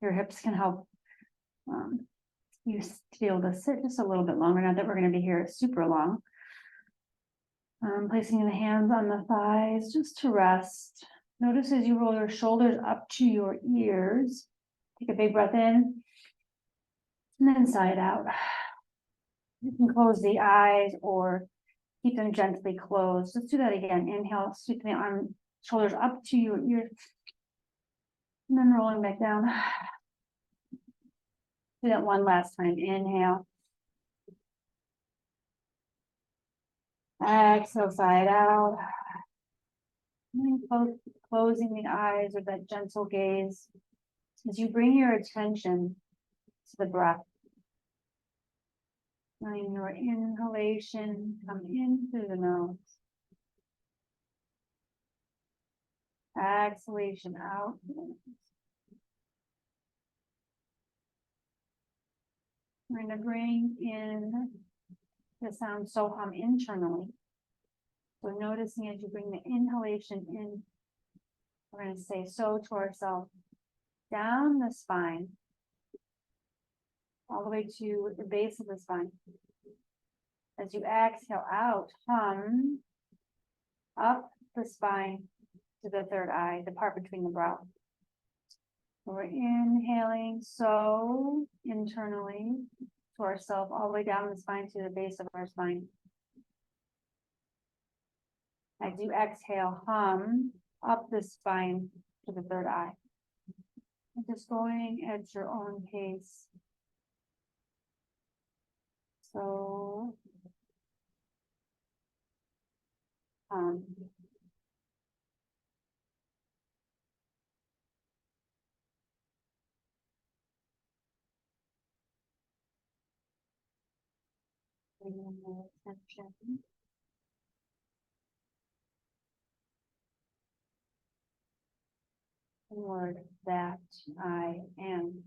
Your hips can help you to be able to sit just a little bit longer. Not that we're going to be here super long. Placing the hands on the thighs just to rest. Notice as you roll your shoulders up to your ears. Take a big breath in and then sigh it out. You can close the eyes or keep them gently closed. Let's do that again. Inhale, sweep the arm, shoulders up to your ears, and then rolling back down. Do that one last time. Inhale. Exhale, sigh it out. And then closing the eyes with that gentle gaze as you bring your attention to the breath. Letting your inhalation come in through the nose. Exhalation out. We're going to bring in the sound so hum internally. So noticing as you bring the inhalation in, we're going to say so to ourselves. Down the spine, all the way to the base of the spine. As you exhale out, hum up the spine to the third eye, the part between the brow. We're inhaling so internally to ourselves, all the way down the spine to the base of our spine. As you exhale, hum up the spine to the third eye. And just going at your own pace. So, bringing more attention toward that I am.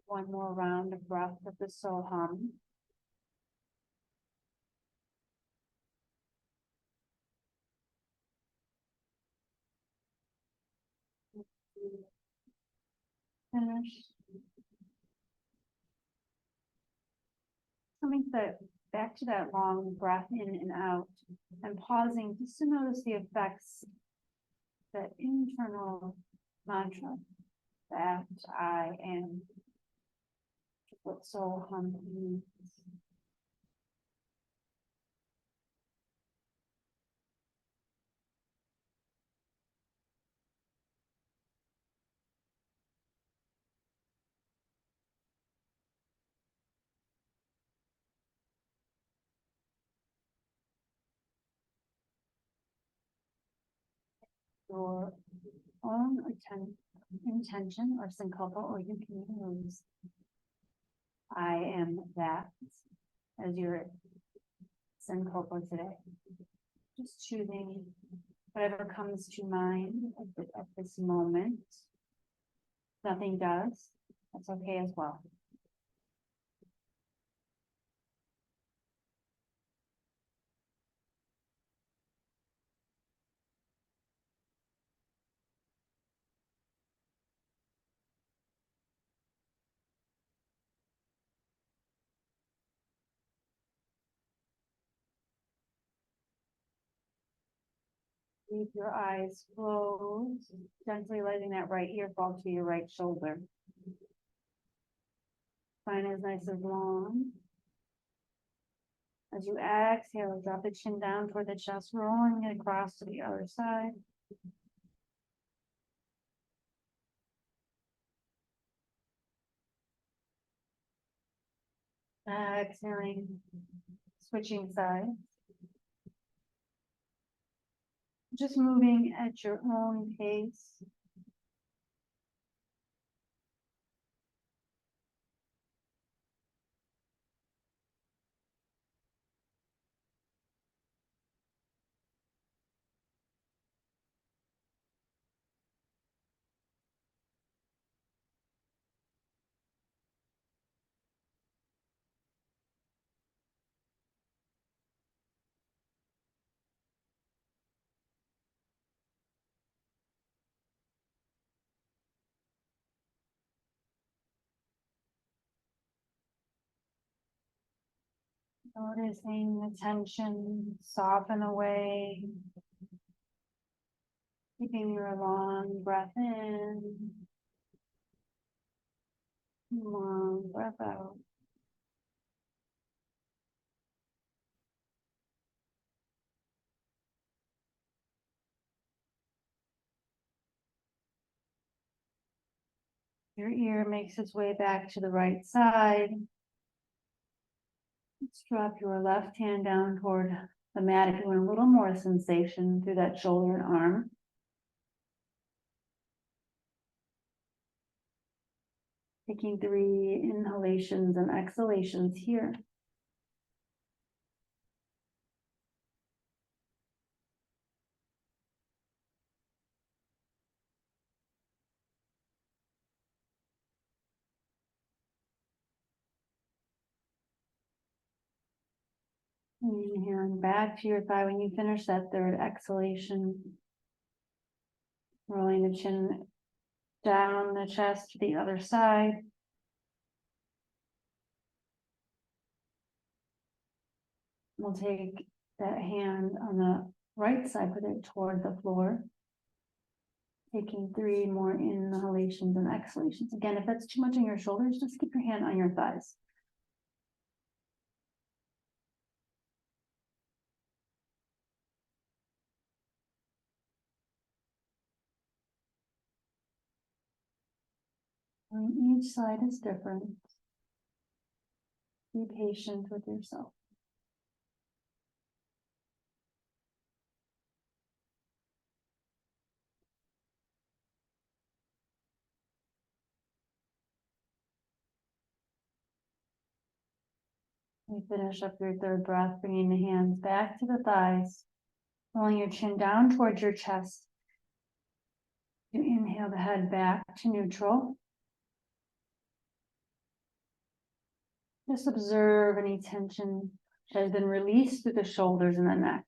One more round of breath with the soul hum. Finish. Coming back to that long breath in and out, and pausing just to notice the effects, that internal mantra, that I am, what soul hum means. Your own intention or sankalpa, or you can use I am that as your sankalpa today. Just choosing whatever comes to mind at this moment. Nothing does. That's okay as well. Keep your eyes closed, gently letting that right ear fall to your right shoulder. Spine is nice and long. As you exhale, drop the chin down toward the chest, rolling it across to the other side. Exhaling, switching sides. Just moving at your own pace. Noticing the tension soften away. Keeping your long breath in. Long breath out. Your ear makes its way back to the right side. Let's drop your left hand down toward the mat if you want a little more sensation through that shoulder and arm. Taking 3 inhalations and exhalations here. Inhale back to your thigh when you finish that third exhalation. Rolling the chin down the chest to the other side. We'll take that hand on the right side, put it toward the floor. Taking 3 more inhalations and exhalations. Again, if that's too much on your shoulders, just keep your hand on your thighs. And each side is different. Be patient with yourself. You finish up your third breath, bringing the hands back to the thighs, rolling your chin down towards your chest. You inhale the head back to neutral. Just observe any tension that has been released through the shoulders and the neck.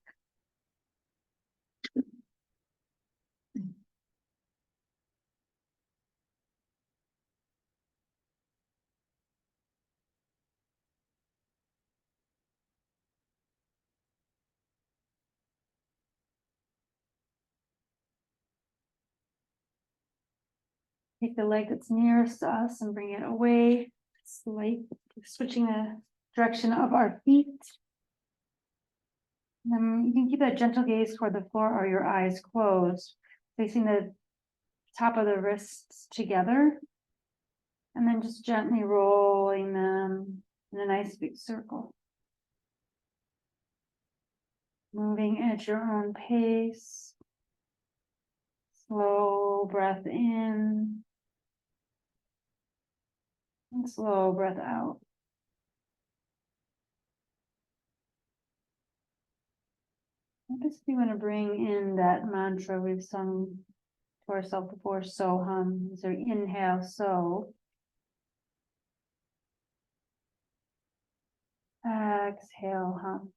Take the leg that's nearest to us and bring it away. Slight, switching the direction of our feet. And then you can keep that gentle gaze toward the floor or your eyes closed, facing the top of the wrists together. And then just gently rolling them in a nice big circle. Moving at your own pace. Slow breath in. And slow breath out. Notice if you want to bring in that mantra we've sung to ourselves before, so hum. So inhale, so. Exhale, hum.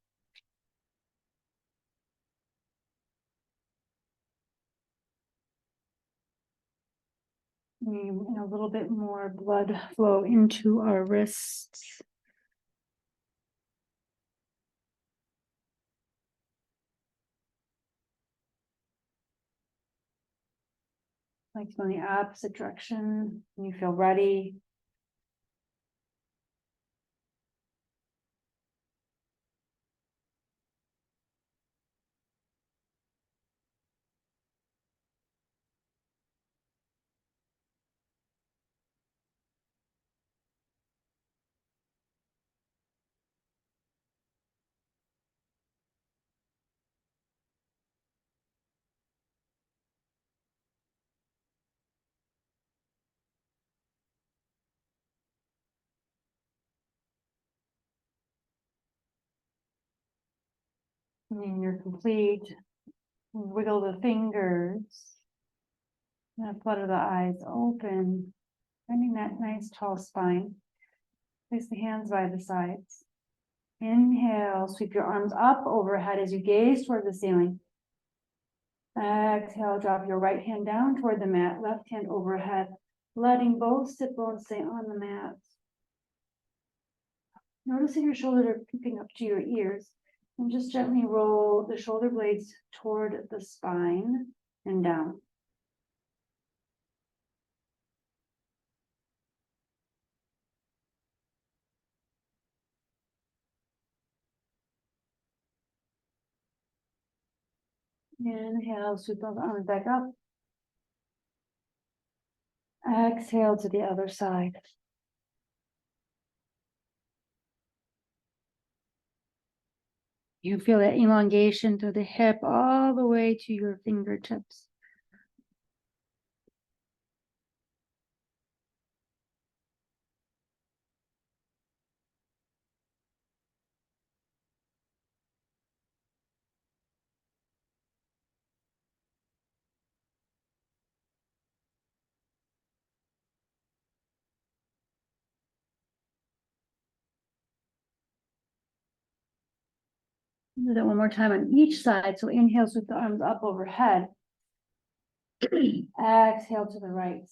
And a little bit more blood flow into our wrists. Like to go in the opposite direction when you feel ready. And when you're complete, wiggle the fingers. And flutter the eyes open, finding that nice tall spine. Place the hands by the sides. Inhale, sweep your arms up overhead as you gaze toward the ceiling. Exhale, drop your right hand down toward the mat, left hand overhead, letting both sit bones stay on the mat. Notice if your shoulders are creeping up to your ears, and just gently roll the shoulder blades toward the spine and down. Inhale, sweep those arms back up. Exhale to the other side. You feel that elongation through the hip all the way to your fingertips. Do that one more time on each side. So inhale, sweep the arms up overhead. Exhale to the right.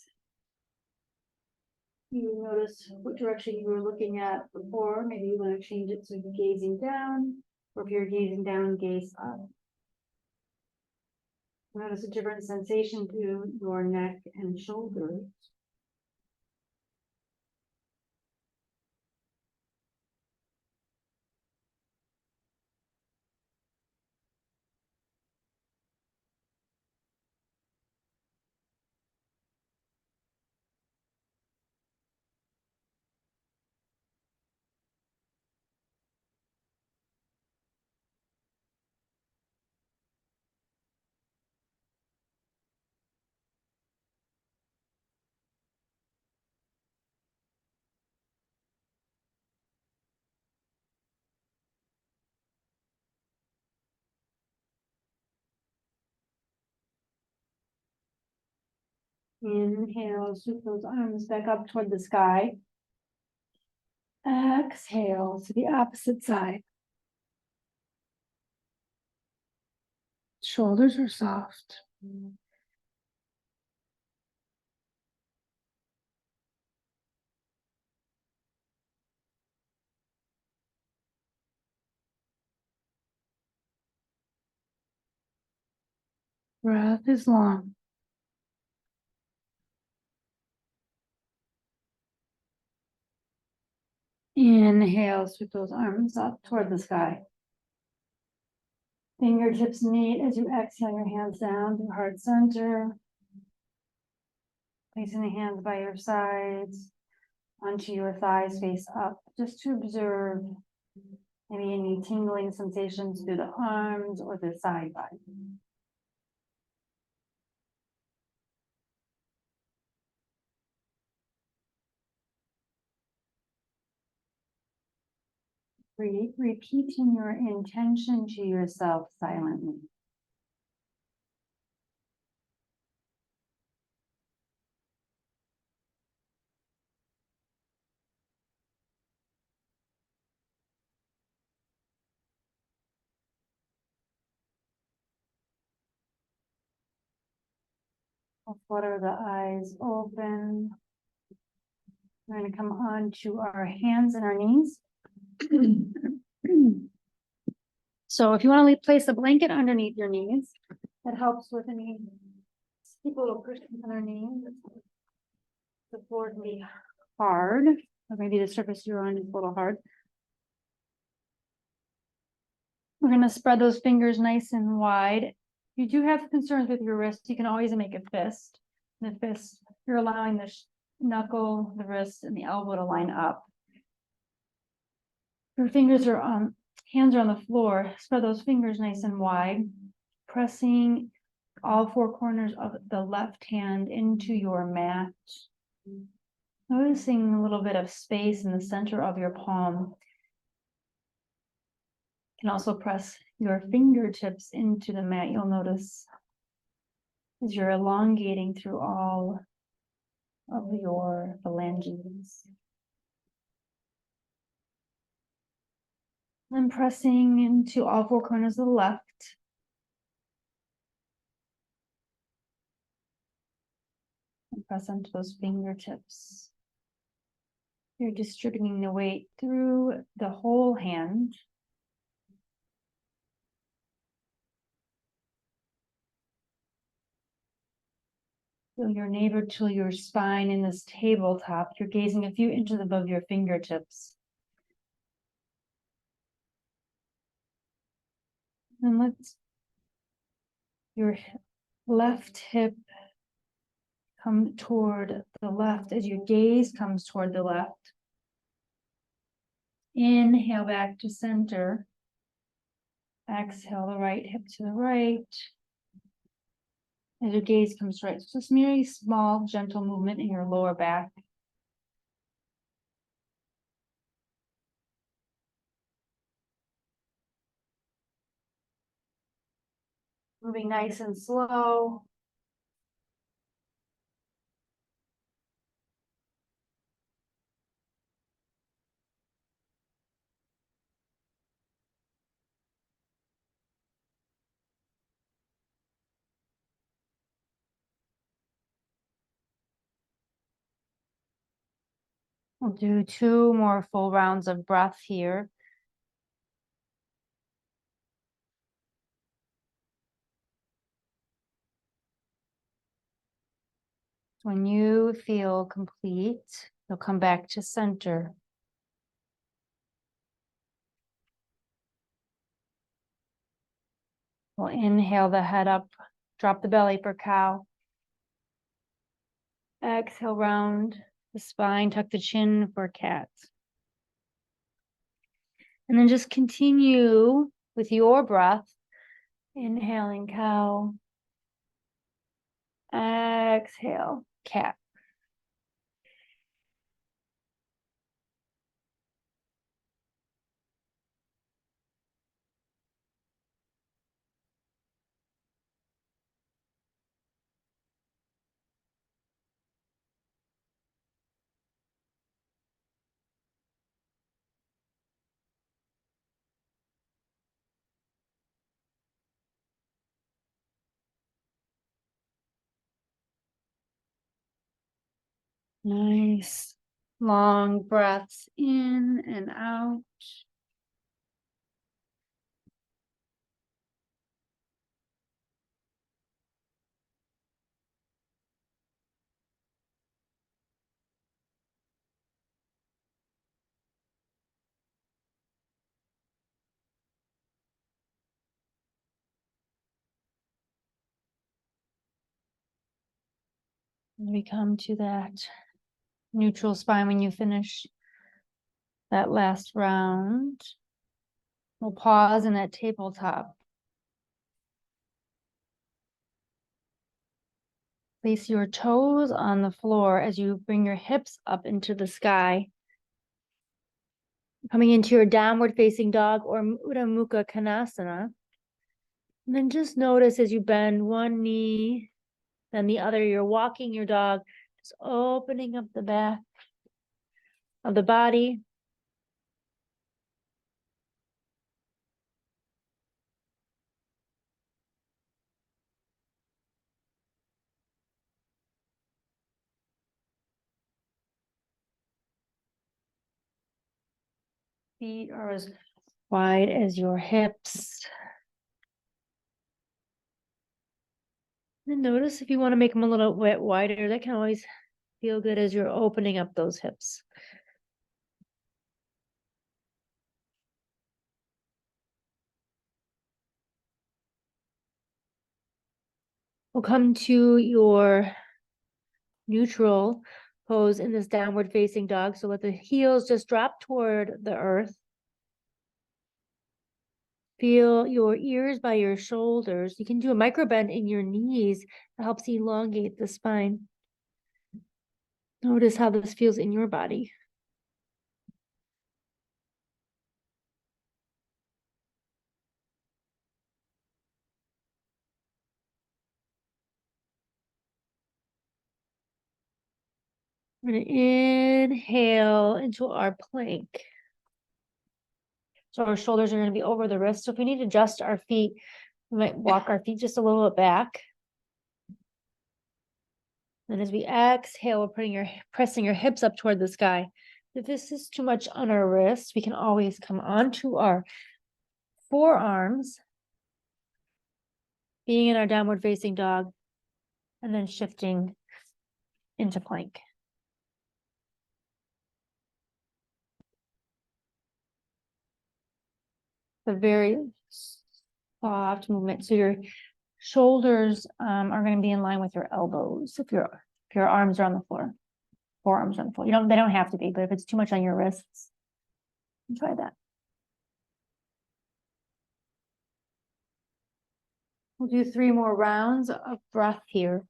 You notice what direction you were looking at before. Maybe you want to change it so you're gazing down, or if you're gazing down, gaze up. Notice a different sensation to your neck and shoulders. Inhale, sweep those arms back up toward the sky. Exhale to the opposite side. Shoulders are soft. Breath is long. Inhale, sweep those arms up toward the sky. Fingertips meet as you exhale your hands down to heart center. Placing the hands by your sides onto your thighs face up, just to observe maybe any tingling sensations through the arms or the side body. Repeating your intention to yourself silently. We'll flutter the eyes open. We're going to come on to our hands and our knees. So if you want to place a blanket underneath your knees, that helps with any people cushions on their knees. The floor can be hard, or maybe the surface you're on is a little hard. We're going to spread those fingers nice and wide. If you do have concerns with your wrist, you can always make a fist. The fist, you're allowing the knuckle, the wrist, and the elbow to line up. Your fingers are on, hands are on the floor. Spread those fingers nice and wide, pressing all four corners of the left hand into your mat. Noticing a little bit of space in the center of your palm. You can also press your fingertips into the mat. You'll notice as you're elongating through all of your phalanges. And pressing into all four corners of the left. And press into those fingertips. You're distributing the weight through the whole hand. Feel your navel to your spine in this tabletop. You're gazing a few inches above your fingertips. And let's your left hip come toward the left as your gaze comes toward the left. Inhale back to center. Exhale the right hip to the right. As your gaze comes right. So just very small, gentle movement in your lower back. Moving nice and slow. We'll do 2 more full rounds of breath here. When you feel complete, you'll come back to center. We'll inhale the head up, drop the belly for cow. Exhale, round the spine, tuck the chin for cat. And then just continue with your breath. Inhaling cow. Exhale, cat. Nice. Long breaths in and out. And we come to that neutral spine when you finish that last round. We'll pause in that tabletop. Place your toes on the floor as you bring your hips up into the sky. Coming into your downward facing dog or Uddha Mukha Konasana. And then just notice as you bend one knee, then the other, you're walking your dog, just opening up the back of the body. Feet are as wide as your hips. And notice if you want to make them a little bit wider, that can always feel good as you're opening up those hips. We'll come to your neutral pose in this downward facing dog. So let the heels just drop toward the earth. Feel your ears by your shoulders. You can do a micro bend in your knees. It helps elongate the spine. Notice how this feels in your body. We're going to inhale into our plank. So our shoulders are going to be over the wrist. So if we need to adjust our feet, we might walk our feet just a little bit back. And as we exhale, we're pressing your hips up toward the sky. If this is too much on our wrist, we can always come onto our forearms, being in our downward facing dog, and then shifting into plank. A very soft movement. So your shoulders are going to be in line with your elbows if your arms are on the floor, forearms are on the floor. They don't have to be, but if it's too much on your wrists, try that. We'll do 3 more rounds of breath here.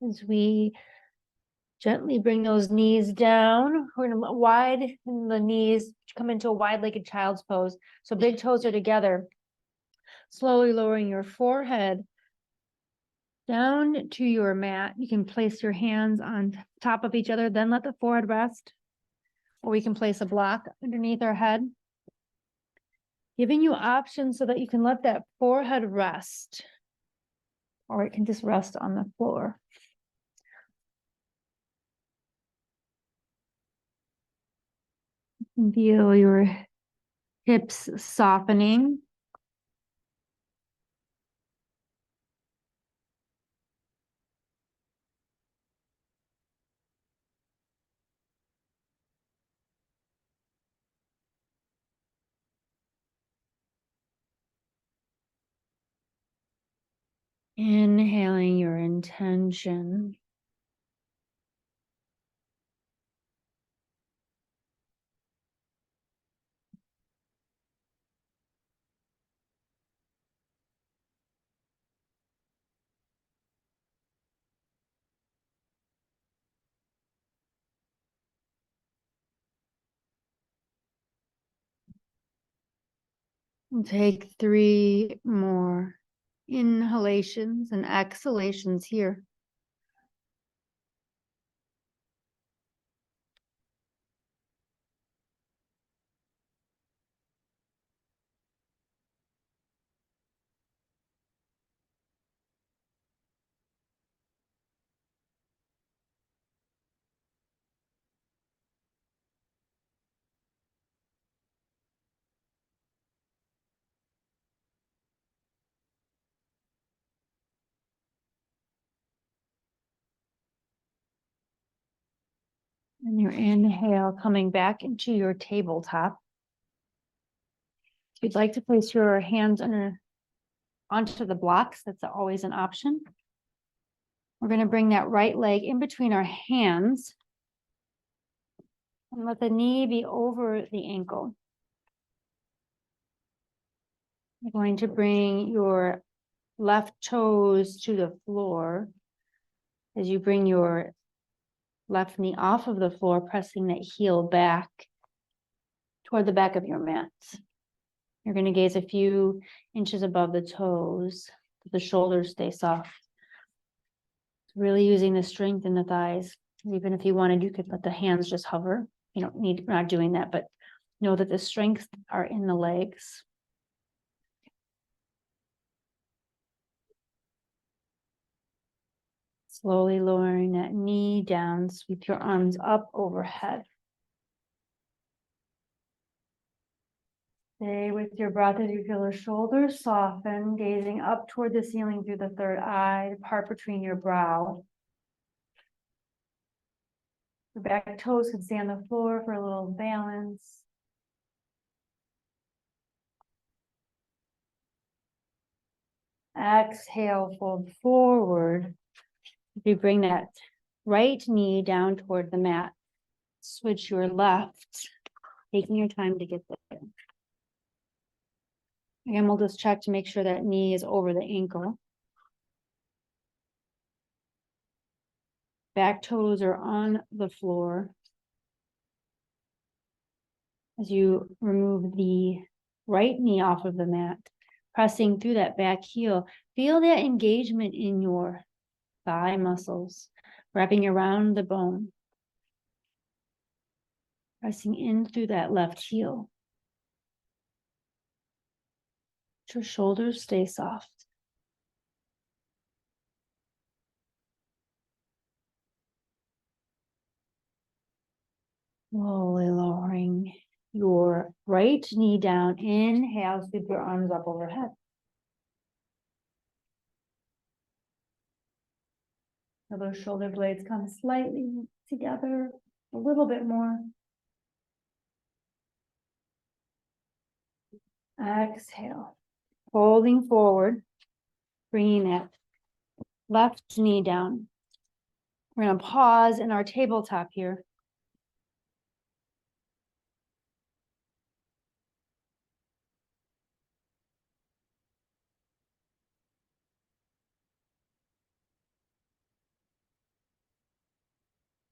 As we gently bring those knees down, we're going to widen the knees, come into a wide-legged child's pose. So big toes are together. Slowly lowering your forehead down to your mat. You can place your hands on top of each other, then let the forehead rest. Or we can place a block underneath our head, giving you options so that you can let that forehead rest, or it can just rest on the floor. Feel your hips softening. Inhaling your intention. We'll take 3 more inhalations and exhalations here. And your inhale coming back into your tabletop. If you'd like to place your hands onto the blocks, that's always an option. We're going to bring that right leg in between our hands and let the knee be over the ankle. You're going to bring your left toes to the floor as you bring your left knee off of the floor, pressing that heel back toward the back of your mat. You're going to gaze a few inches above the toes, so the shoulders stay soft. Really using the strength in the thighs. Even if you wanted, you could let the hands just hover. We're not doing that, but know that the strengths are in the legs. Slowly lowering that knee down, sweep your arms up overhead. Stay with your breath as you feel the shoulders soften, gazing up toward the ceiling through the third eye, the part between your brow. Your back toes can stay on the floor for a little balance. Exhale, fold forward. If you bring that right knee down toward the mat, switch your left, taking your time to get there. Again, we'll just check to make sure that knee is over the ankle. Back toes are on the floor. As you remove the right knee off of the mat, pressing through that back heel, feel that engagement in your thigh muscles, wrapping around the bone. Pressing in through that left heel. Let your shoulders stay soft. Slowly lowering your right knee down. Inhale, sweep your arms up overhead. Now those shoulder blades come slightly together, a little bit more. Exhale, folding forward, bringing that left knee down. We're going to pause in our tabletop here.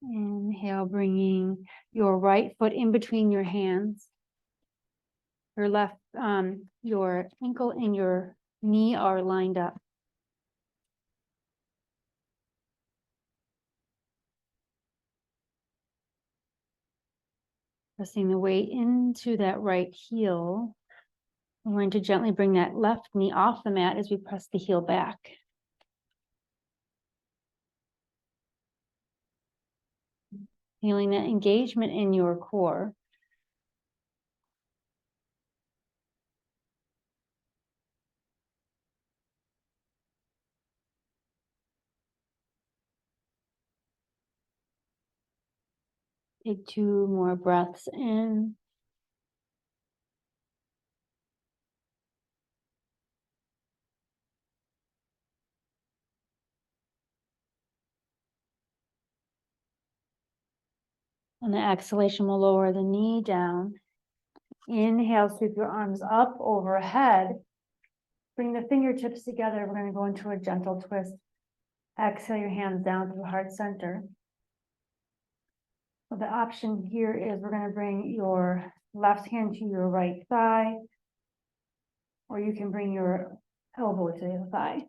Inhale, bringing your right foot in between your hands. Your left, your ankle and your knee are lined up. Pressing the weight into that right heel. I'm going to gently bring that left knee off the mat as we press the heel back. Feeling that engagement in your core. Take 2 more breaths in. On the exhalation, we'll lower the knee down. Inhale, sweep your arms up overhead. Bring the fingertips together. We're going to go into a gentle twist. Exhale your hands down to the heart center. So the option here is we're going to bring your left hand to your right thigh, or you can bring your elbow to the thigh.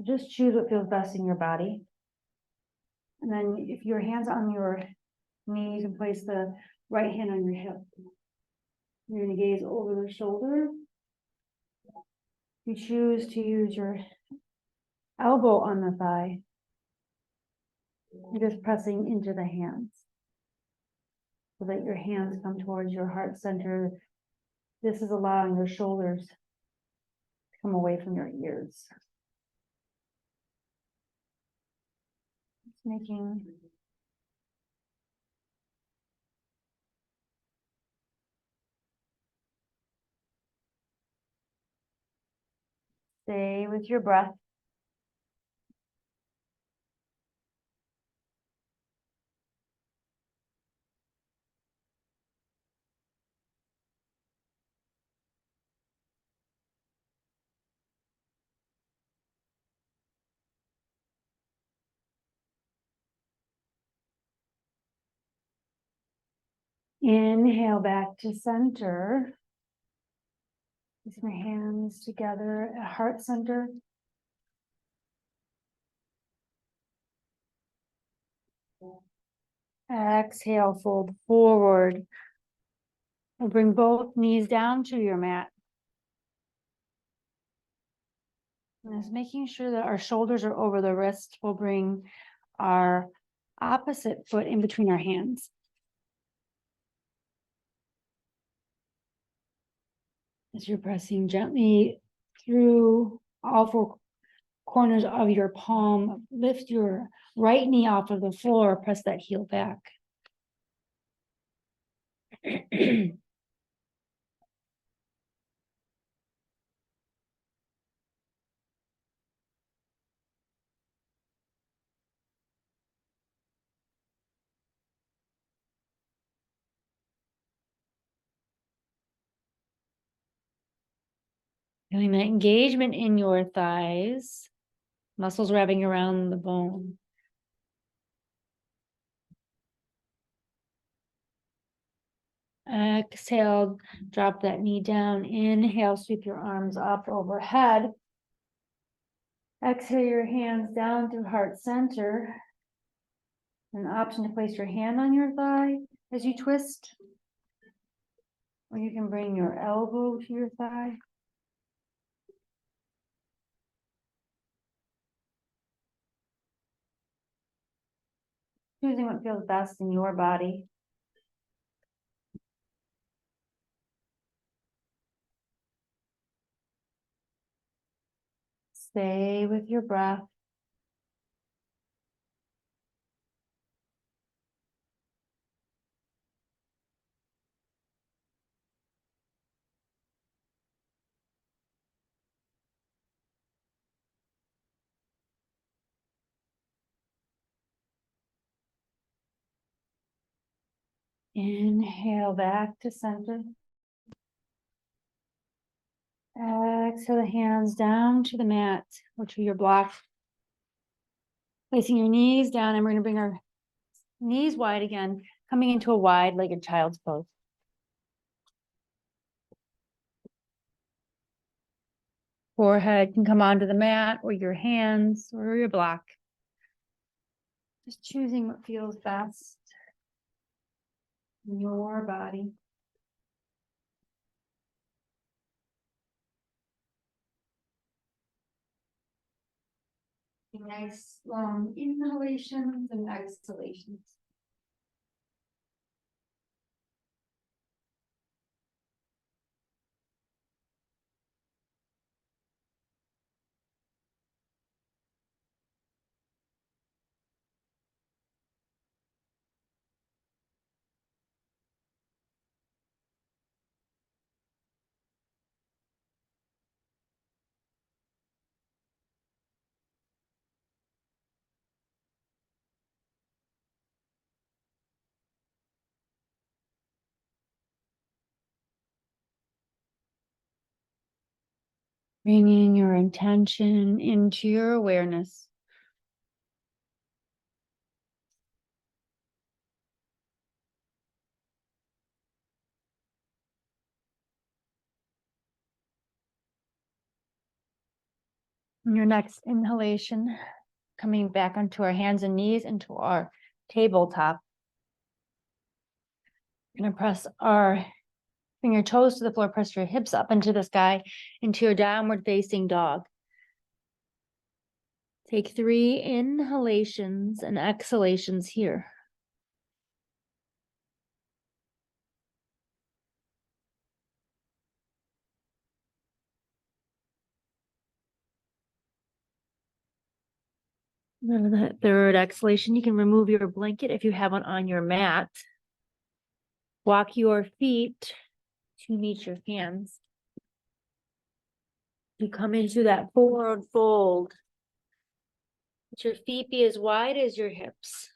Just choose what feels best in your body. And then if your hand's on your knee, you can place the right hand on your hip. You're going to gaze over the shoulder. You choose to use your elbow on the thigh. You're just pressing into the hands so that your hands come towards your heart center. This is allowing your shoulders to come away from your ears. Just making stay with your breath. Inhale back to center. Place my hands together at heart center. Exhale, fold forward. And bring both knees down to your mat. And just making sure that our shoulders are over the wrist. We'll bring our opposite foot in between our hands. As you're pressing gently through all 4 corners of your palm, lift your right knee off of the floor, press that heel back. Feeling that engagement in your thighs, muscles wrapping around the bone. Exhale, drop that knee down. Inhale, sweep your arms up overhead. Exhale your hands down through heart center. An option to place your hand on your thigh as you twist. Or you can bring your elbow to your thigh. Choosing what feels best in your body. Stay with your breath. Inhale back to center. Exhale the hands down to the mat or to your block. Placing your knees down, and we're going to bring our knees wide again, coming into a wide-legged child's pose. Forehead can come onto the mat or your hands or your block. Just choosing what feels best in your body. Nice long inhalations and exhalations. Bringing your intention into your awareness. Your next inhalation, coming back onto our hands and knees into our tabletop. We're going to press bring your toes to the floor, press your hips up into the sky, into your downward facing dog. Take 3 inhalations and exhalations here. Then the third exhalation, you can remove your blanket if you have one on your mat. Walk your feet to meet your hands. You come into that forward fold. Let your feet be as wide as your hips.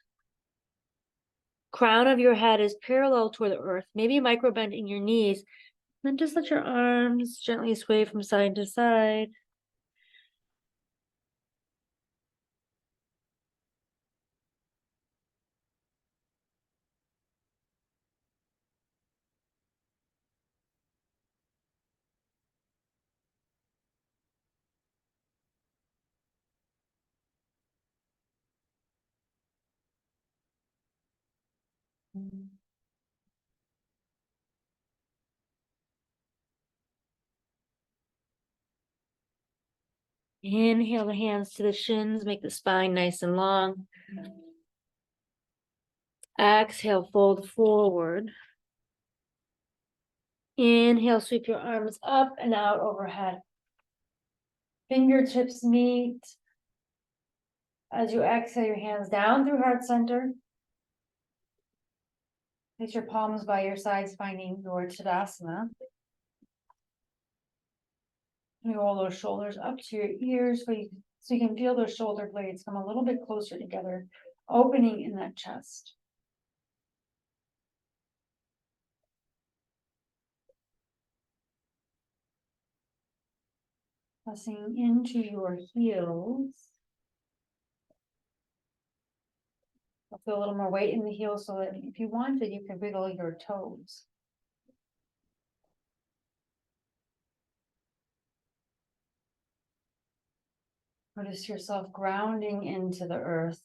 Crown of your head is parallel toward the earth. Maybe micro bend in your knees. Then just let your arms gently sway from side to side. Inhale the hands to the shins, make the spine nice and long. Exhale, fold forward. Inhale, sweep your arms up and out overhead. Fingertips meet. As you exhale, your hands down through heart center. Place your palms by your sides, finding your Tadasana. You roll those shoulders up to your ears so you can feel those shoulder blades come a little bit closer together, opening in that chest. Pressing into your heels. I'll feel a little more weight in the heels so that if you wanted, you can wiggle your toes. Notice yourself grounding into the earth.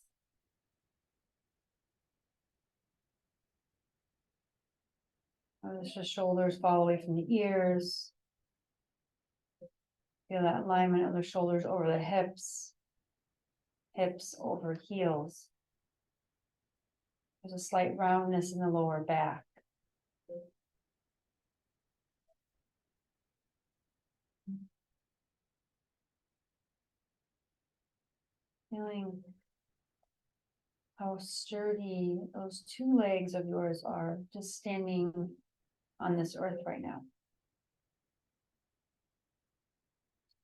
Notice the shoulders fall away from the ears. Feel that alignment of the shoulders over the hips. Hips over heels. There's a slight roundness in the lower back. Feeling how sturdy those two legs of yours are, just standing on this earth right now.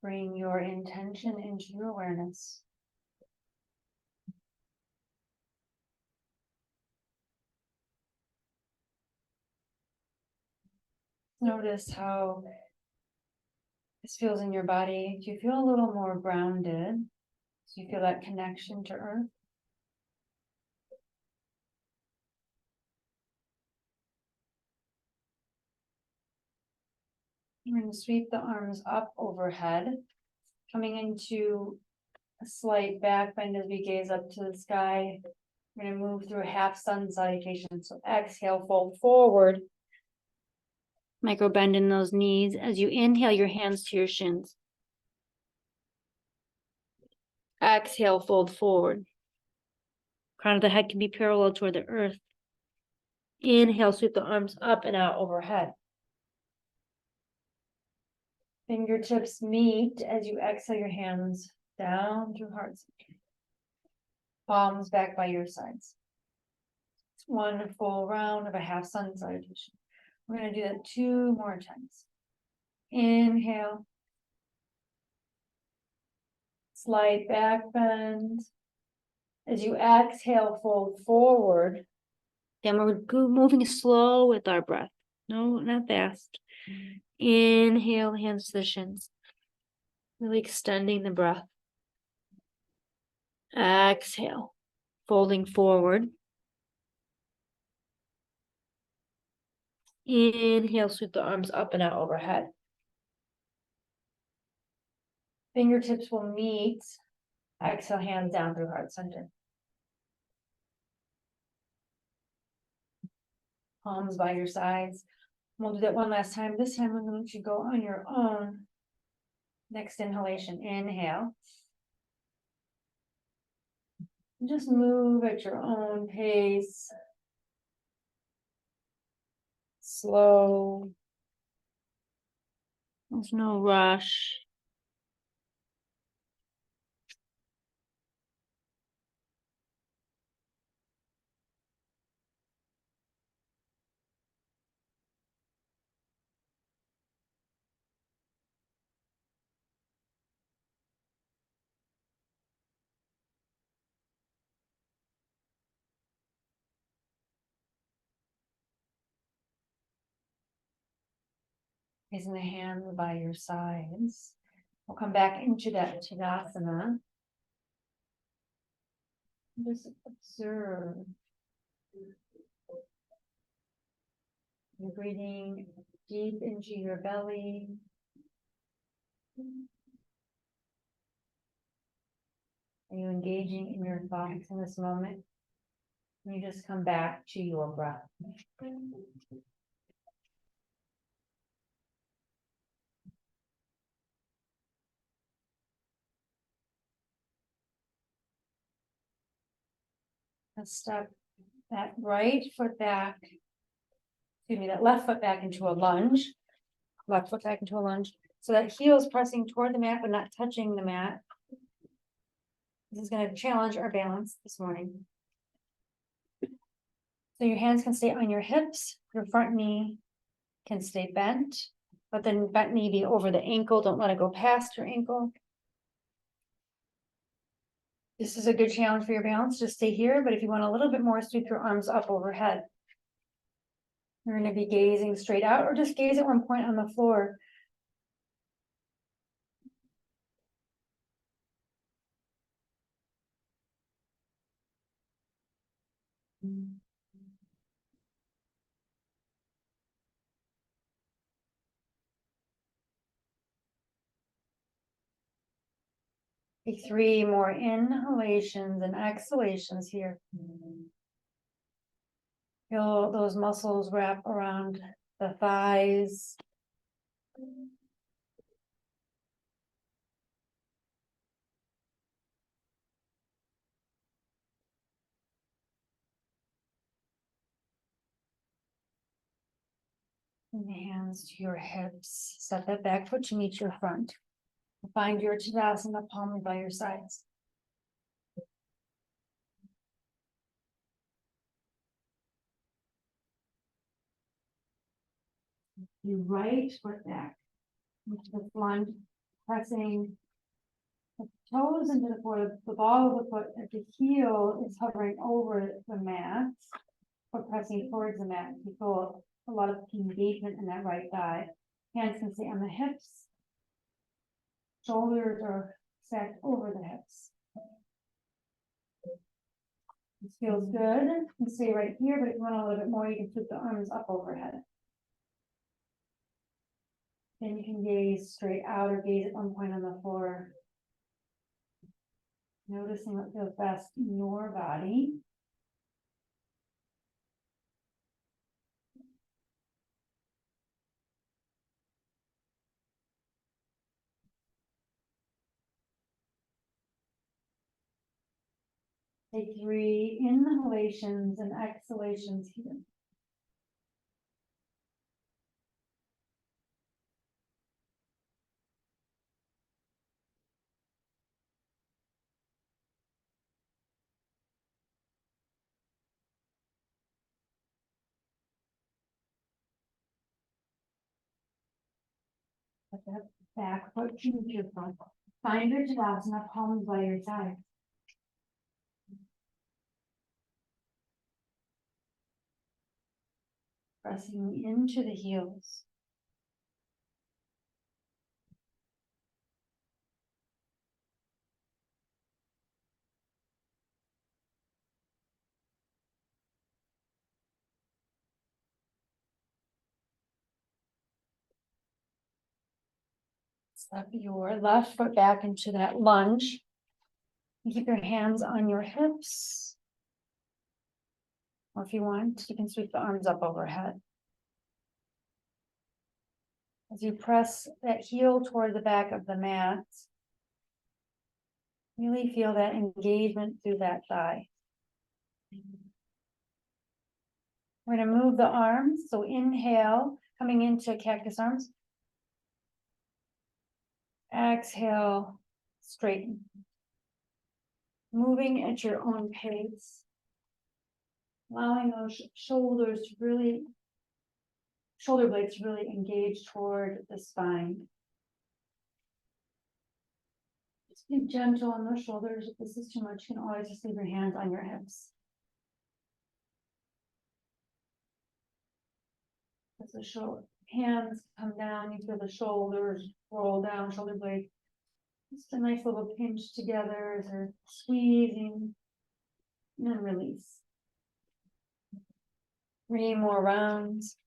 Bring your intention into your awareness. Notice how this feels in your body. Do you feel a little more grounded? Do you feel that connection to earth? You're going to sweep the arms up overhead, coming into a slight back bend as we gaze up to the sky. We're going to move through a half sun salutation. So exhale, fold forward. Micro bend in those knees. As you inhale, your hands to your shins. Exhale, fold forward. Crown of the head can be parallel toward the earth. Inhale, sweep the arms up and out overhead. Fingertips meet as you exhale your hands down through heart center. Palms back by your sides. It's one full round of a half sun salutation. We're going to do that 2 more times. Inhale. Slight back bend. As you exhale, fold forward. Then we're moving slow with our breath. No, not fast. Inhale, hands to the shins. Really extending the breath. Exhale, folding forward. Inhale, sweep the arms up and out overhead. Fingertips will meet. Exhale, hands down through heart center. Palms by your sides. We'll do that one last time. This time I'm going to let you go on your own. Next inhalation, inhale. Just move at your own pace. Slow. There's no rush. Raising the hands by your sides. We'll come back into that Tadasana. Just observe. You're breathing deep into your belly. Are you engaging in your thoughts in this moment? You just come back to your breath. Let's step that right foot back. Excuse me, that left foot back into a lunge. Left foot back into a lunge. So that heel is pressing toward the mat, but not touching the mat. This is going to challenge our balance this morning. So your hands can stay on your hips. Your front knee can stay bent, but then bent knee be over the ankle. Don't let it go past your ankle. This is a good challenge for your balance. Just stay here, but if you want a little bit more, sweep your arms up overhead. You're going to be gazing straight out or just gaze at one point on the floor. Take 3 more inhalations and exhalations here. Feel those muscles wrap around the thighs. And the hands to your hips. Set that back foot to meet your front. Find your Tadasana, palm by your sides. Your right foot back into the lunge, pressing the toes into the floor. The ball of the foot at the heel is hovering over the mat, or pressing towards the mat. You feel a lot of engagement in that right thigh. Hands can stay on the hips. Shoulders are stacked over the hips. This feels good. You can stay right here, but if you want a little bit more, you can flip the arms up overhead. Then you can gaze straight out or gaze at one point on the floor. Noticing what feels best in your body. Take 3 inhalations and exhalations here. Let that back foot to your front. Find your Tadasana, palms by your side. Pressing into the heels. Step your left foot back into that lunge. Keep your hands on your hips. Or if you want, you can sweep the arms up overhead. As you press that heel toward the back of the mat, really feel that engagement through that thigh. We're going to move the arms. So inhale, coming into cactus arms. Exhale, straighten. Moving at your own pace. Allowing those shoulders to really, shoulder blades to really engage toward the spine. Just be gentle on those shoulders. If this is too much, you can always just leave your hands on your hips. As the hands come down, you feel the shoulders roll down, shoulder blades. Just a nice little pinch together as they're squeezing, and then release. 3 more rounds.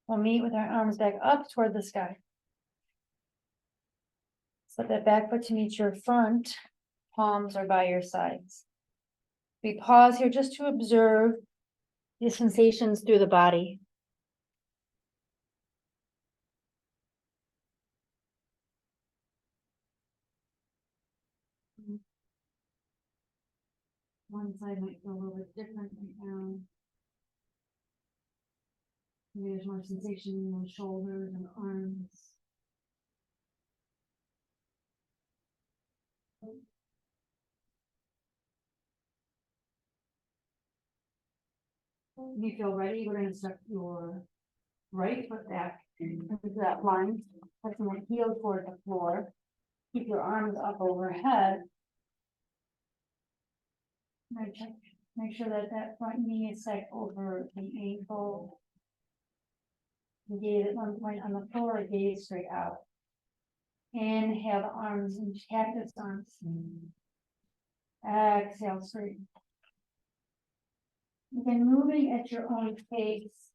We'll meet with our arms back up toward the sky. Set that back foot to meet your front. Palms are by your sides. We pause here just to observe the sensations through the body. One side might feel a little bit different right now. Maybe there's more sensation in the shoulders and arms. When you feel ready, we're going to step your right foot back into that line, pressing the heel toward the floor. Keep your arms up overhead. Make sure that that front knee is set over the ankle. Gaze at one point on the floor, gaze straight out. Inhale the arms and cactus arms. Exhale, straight. Again, moving at your own pace.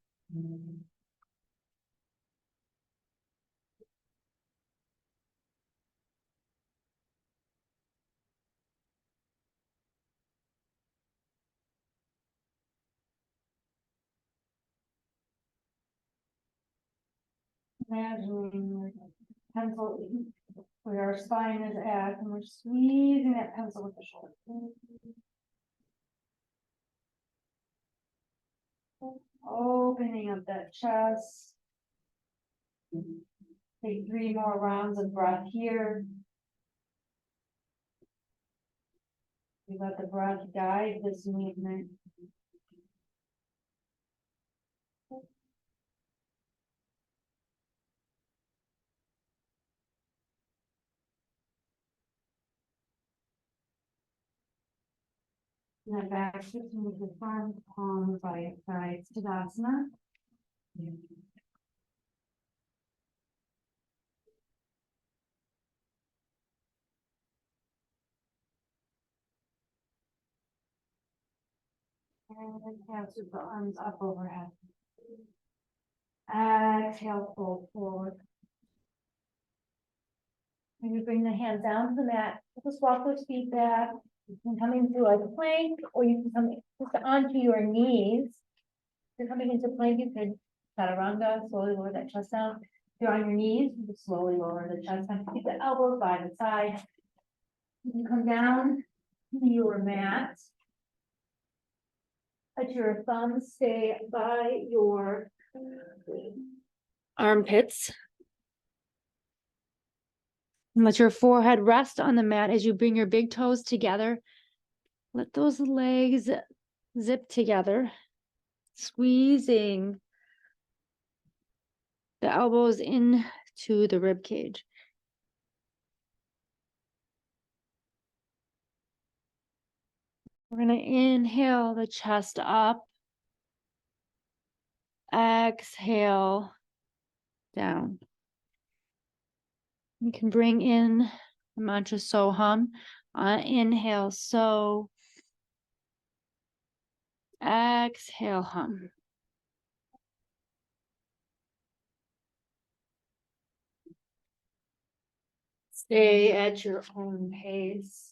Imagining pencil where our spine is at, and we're squeezing that pencil with the shoulder. Opening up that chest. Take 3 more rounds of breath here. We let the breath guide this movement. And then back to the front, palms by side, Tadasana. And then pass the arms up overhead. Exhale, fold forward. When you bring the hands down to the mat, just walk those feet back. You can come into a plank, or you can come just onto your knees. If you're coming into plank, you could chaturanga, slowly lower that chest down. If you're on your knees, you can slowly lower the chest down. Keep the elbows by the side. You can come down to your mat. Let your thumbs stay by your armpits. And let your forehead rest on the mat as you bring your big toes together. Let those legs zip together, squeezing the elbows into the rib cage. We're going to inhale the chest up. Exhale down. You can bring in the mantra so hum. Inhale, so. Exhale, hum. Stay at your own pace.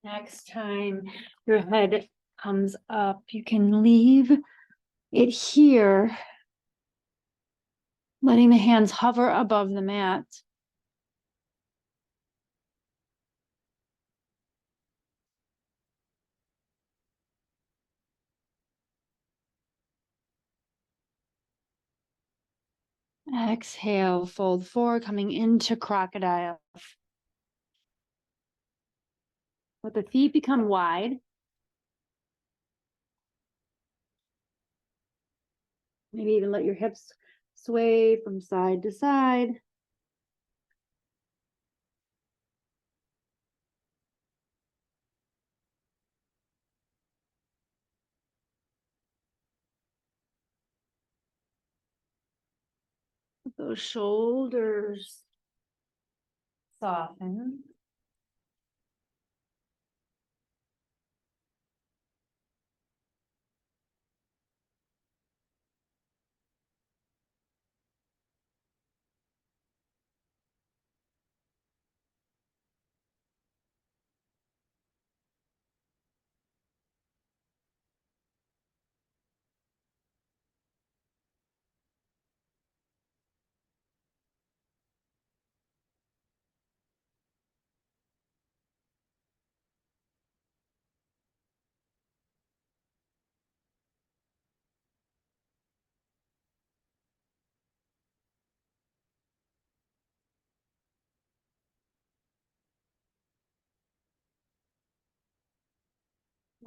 Next time your head comes up, you can leave it here, letting the hands hover above the mat. Exhale, fold forward, coming into crocodile. Let the feet become wide. Maybe even let your hips sway from side to side. Let those shoulders soften.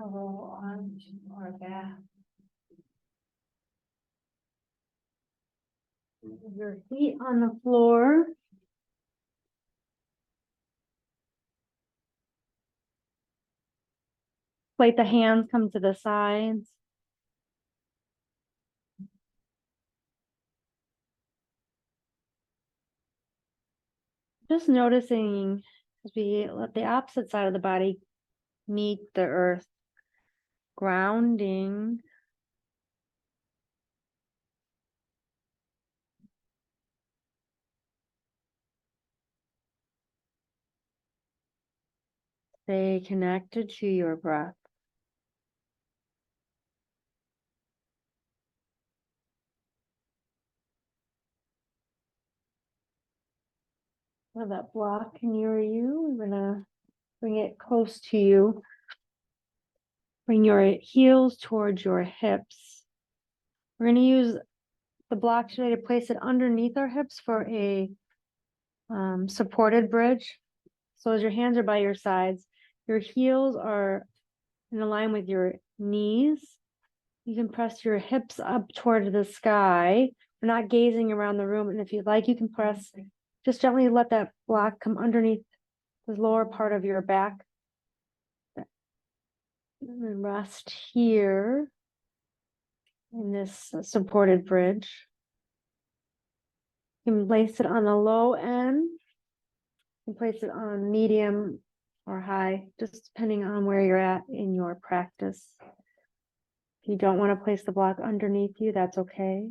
Roll onto our back. Your feet on the floor. Like the hands come to the sides. Just noticing as we let the opposite side of the body meet the earth, grounding. Stay connected to your breath. Have that block near you. We're gonna bring it close to you. Bring your heels towards your hips. We're gonna use the block today to place it underneath our hips for a supported bridge. So as your hands are by your sides, your heels are in line with your knees. You can press your hips up toward the sky. We're not gazing around the room. And if you'd like, you can press, just gently let that block come underneath the lower part of your back. And then rest here in this supported bridge. You can place it on the low end. You can place it on medium or high, just depending on where you're at in your practice. If you don't want to place the block underneath you, that's okay.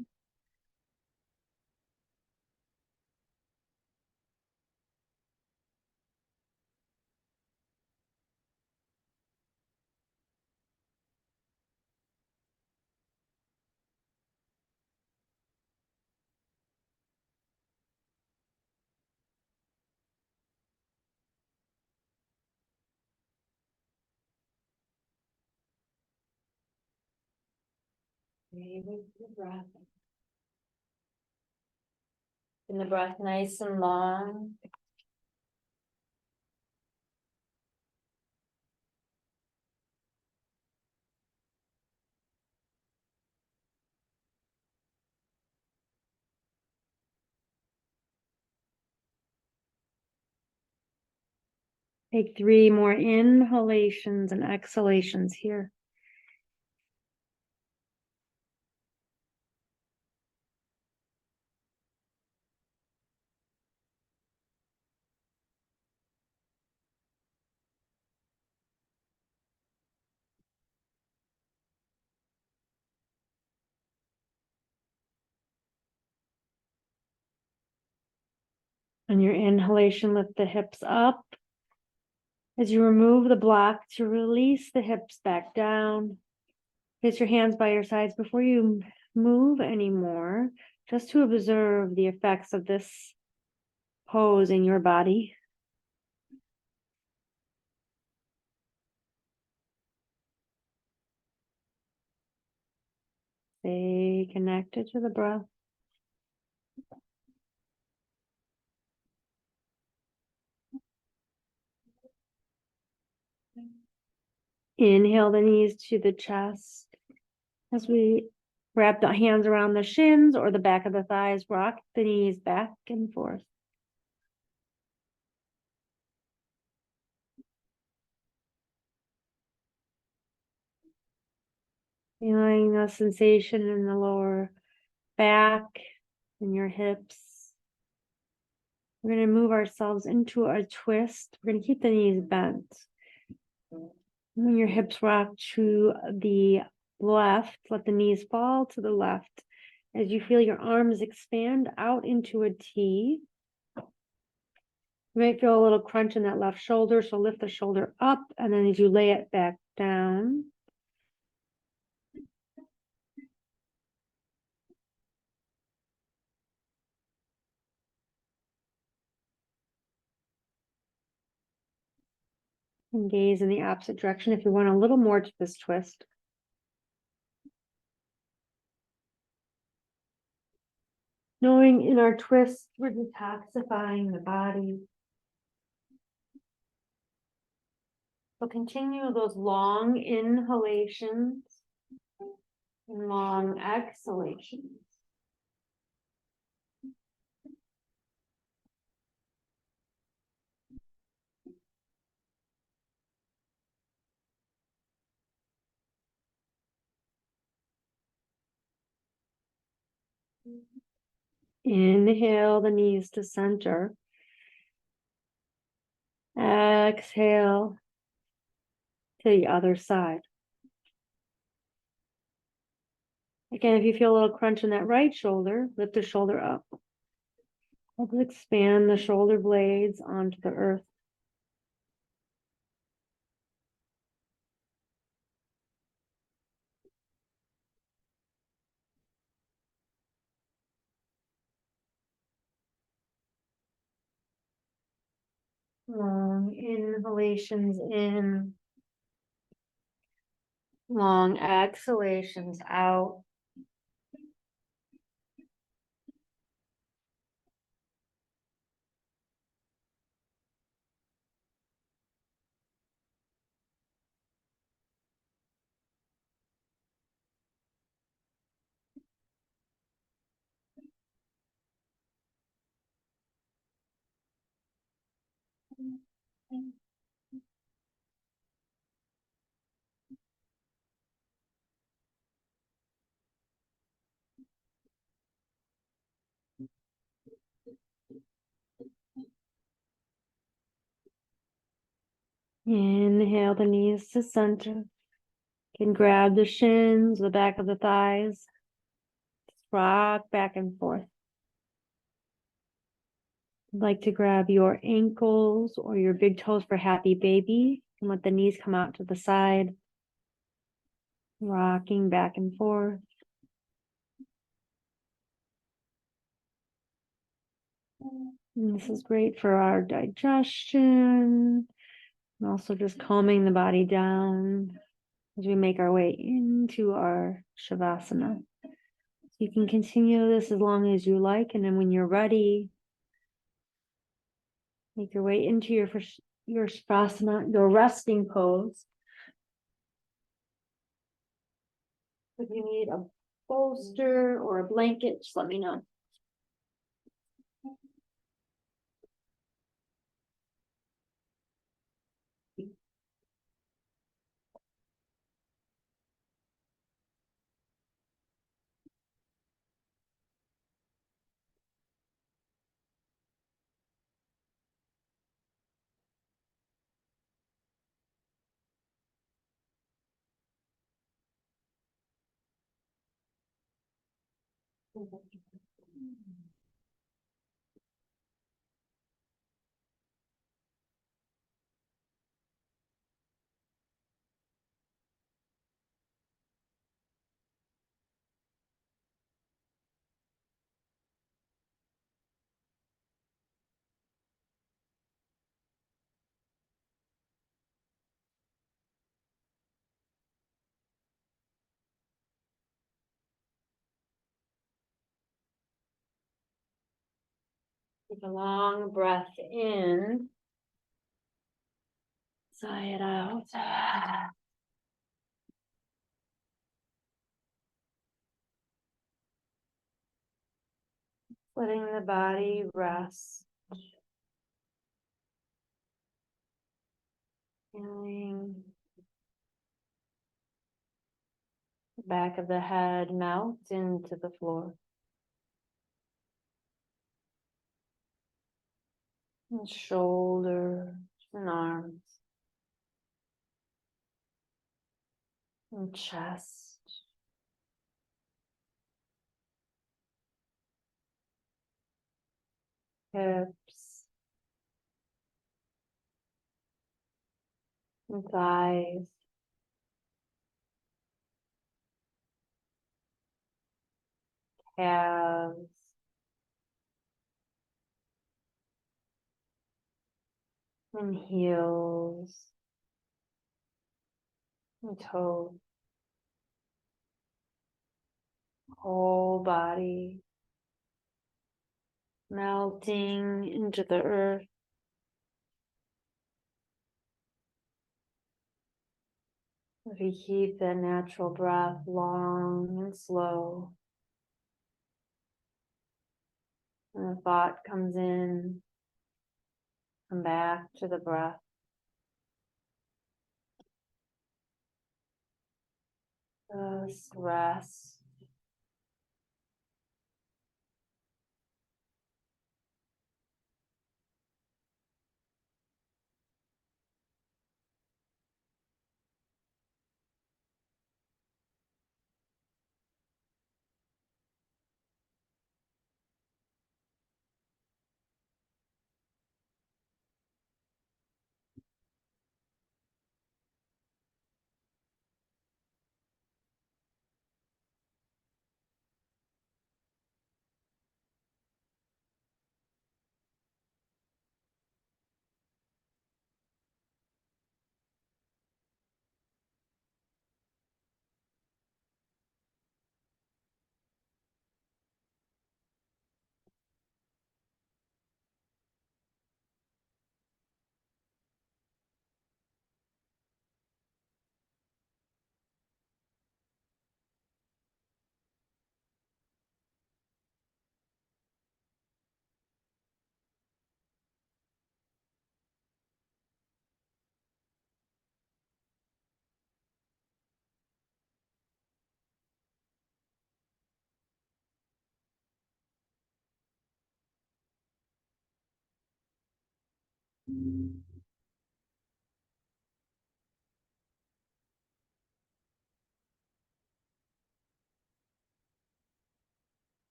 Stay with the breath. And the breath nice and long. Take 3 more inhalations and exhalations here. On your inhalation, lift the hips up. As you remove the block to release the hips back down. Place your hands by your sides before you move anymore, just to observe the effects of this pose in your body. Stay connected to the breath. Inhale the knees to the chest. As we wrap the hands around the shins or the back of the thighs, rock the knees back and forth. Feeling the sensation in the lower back and your hips. We're going to move ourselves into a twist. We're going to keep the knees bent. When your hips rock to the left, let the knees fall to the left. As you feel your arms expand out into a T. You might feel a little crunch in that left shoulder, so lift the shoulder up, and then as you lay it back down. And gaze in the opposite direction if you want a little more to this twist. Knowing in our twist, we're detoxifying the body. So continue those long inhalations and long exhalations. Inhale the knees to center. Exhale to the other side. Again, if you feel a little crunch in that right shoulder, lift the shoulder up. Let's expand the shoulder blades onto the earth. Long inhalations in, long exhalations out. Inhale the knees to center. You can grab the shins, the back of the thighs. Just rock back and forth. I'd like to grab your ankles or your big toes for happy baby and let the knees come out to the side. Rocking back and forth. And this is great for our digestion and also just calming the body down as we make our way into our Shavasana. So you can continue this as long as you like, and then when you're ready, make your way into your Shavasana, your resting pose. If you need a bolster or a blanket, just let me know. Take a long breath in. Sigh it out. Letting the body rest. Feeling the back of the head melt into the floor. And shoulders and arms. And chest. Hips. And thighs. Calves. And heels. And toes. Whole body. Melting into the earth. If you keep that natural breath long and slow, and the thought comes in, come back to the breath. Just rest.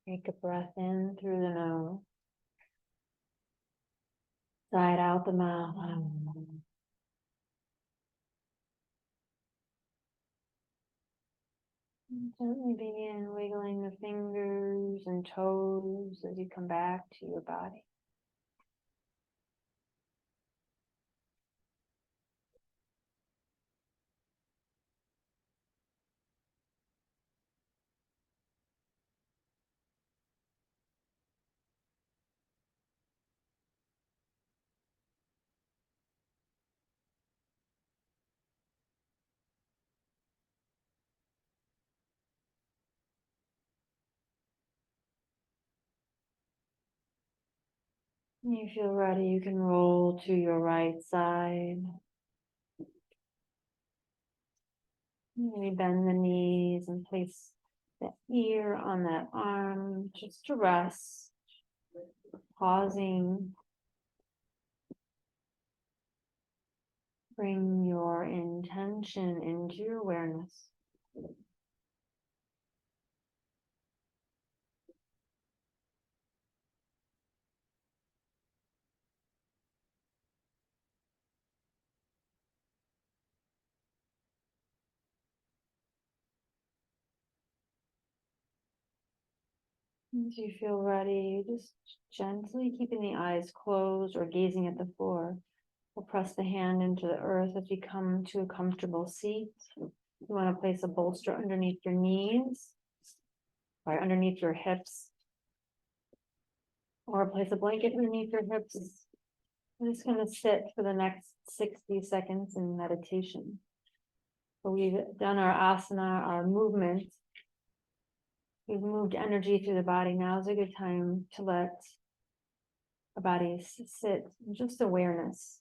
Take a breath in through the nose. Side out the mouth. And gently begin wiggling the fingers and toes as you come back to your body. When you feel ready, you can roll to your right side. Maybe bend the knees and place the ear on that arm just to rest. Pausing. Bring your intention into your awareness. As you feel ready, just gently keeping the eyes closed or gazing at the floor. We'll press the hand into the earth as we come to a comfortable seat. You want to place a bolster underneath your knees, or underneath your hips, or place a blanket underneath your hips. I'm just going to sit for the next 60 seconds in meditation. So we've done our asana, our movement. We've moved energy through the body. Now is a good time to let the body sit in just awareness.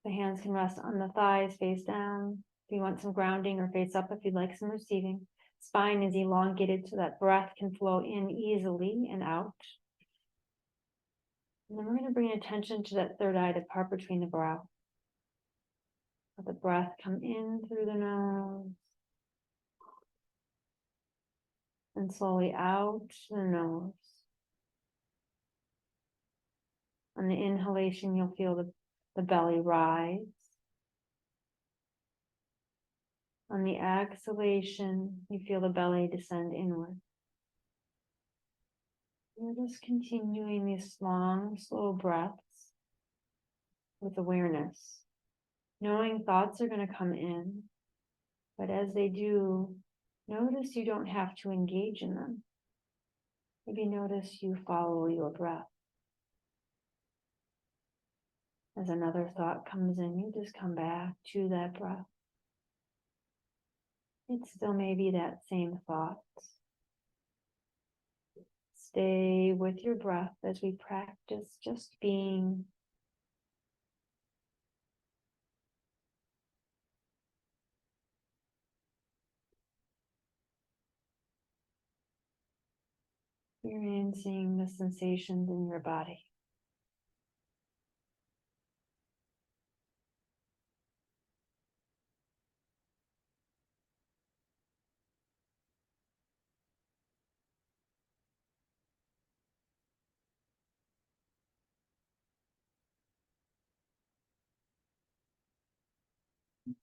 The hands can rest on the thighs, face down. If you want some grounding, or face up if you'd like some receiving. Spine is elongated so that breath can flow in easily and out. And then we're going to bring attention to that third eye, the part between the brow. Let the breath come in through the nose and slowly out the nose. On the inhalation, you'll feel the belly rise. On the exhalation, you feel the belly descend inward. We're just continuing these long, slow breaths with awareness, knowing thoughts are going to come in, but as they do, notice you don't have to engage in them. Maybe notice you follow your breath. As another thought comes in, you just come back to that breath. It still may be that same thought. Stay with your breath as we practice just being. Experiencing the sensations in your body.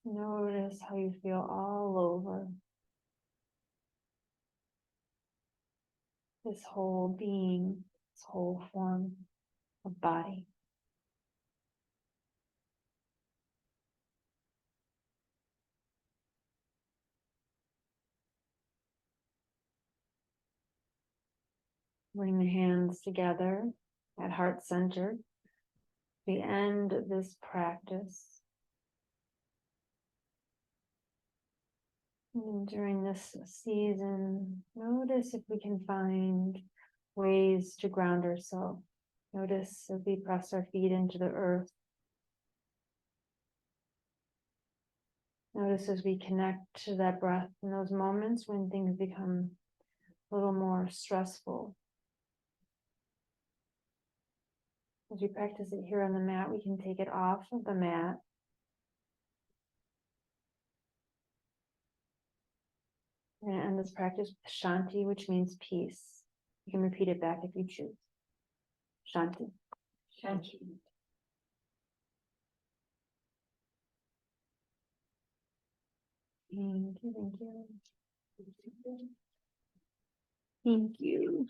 Notice how you feel all over this whole being, this whole form of body. Bring the hands together at heart center. We end this practice. And during this season, notice if we can find ways to ground ourselves. Notice as we press our feet into the earth. Notice as we connect to that breath in those moments when things become a little more stressful. As we practice it here on the mat, we can take it off of the mat. We're gonna end this practice with Shanti, which means peace. You can repeat it back if you choose. Shanti. Shanti. Thank you, thank you. Thank you.